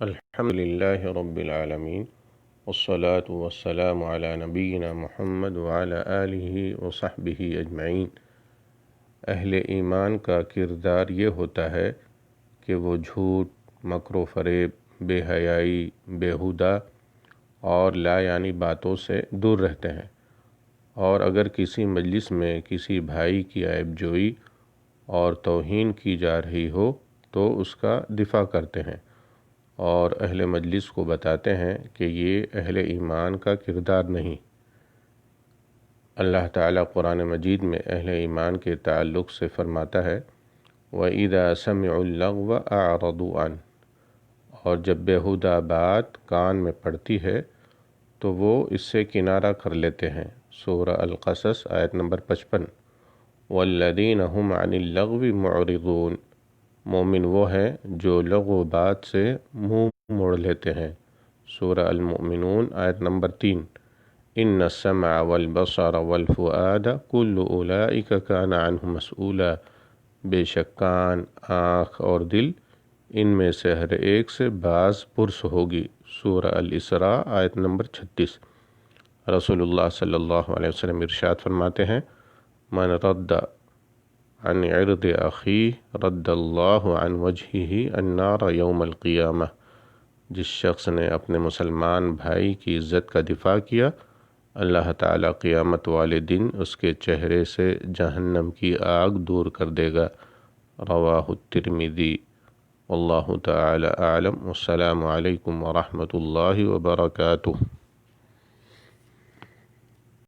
الحمد لله رب العالمين والصلاة والسلام على نبينا محمد وعلى آلہ وصحبہ اجمعین۔ اہل ایمان کا کردار یہ ہوتا ہے کہ وہ جھوٹ، مکر و فریب، بے حیائی، بیہودہ اور لا یعنی باتوں سے دور رہتے ہیں، اور اگر کسی مجلس میں کسی بھائی کی عیب جوئی اور توہین کی جا رہی ہو تو اس کا دفاع کرتے ہیں اور اہل مجلس کو بتاتے ہیں کہ یہ اہل ایمان کا کردار نہیں۔ اللہ تعالیٰ قرآن مجید میں اہل ایمان کے تعلق سے فرماتا ہے وَإِذَا سَمِعُوا اللَّغْوَ أَعْرَضُوا عَنْهُ، اور جب بیہودہ بات کان میں پڑتی ہے تو وہ اس سے کنارہ کر لیتے ہیں۔ سورہ القصص آیت نمبر 55۔ وَالَّذِينَ هُمْ عَنِ اللَّغْوِ مُعْرِضُونَ، مومن وہ ہیں جو لغو بات سے منہ موڑ لیتے ہیں۔ سورہ المؤمنون آیت نمبر 3۔ ان السمع والبصر والفؤاد کل اولئک کان عنہ مسئولا، بے شک کان، آنکھ اور دل ان میں سے ہر ایک سے باز پرس ہوگی۔ سورہ الاسراء آیت نمبر 36۔ رسول اللہ صلی اللہ علیہ وسلم ارشاد فرماتے ہیں من رد عن عرض اخیہ رد اللہ عن وجہہ النار یوم القیامہ، جس شخص نے اپنے مسلمان بھائی کی عزت کا دفاع کیا، اللہ تعالیٰ قیامت والے دن اس کے چہرے سے جہنم کی آگ دور کر دے گا۔ رواہ الترمذی۔ واللہ تعالی اعلم، والسلام علیکم ورحمۃ اللہ وبرکاتہ۔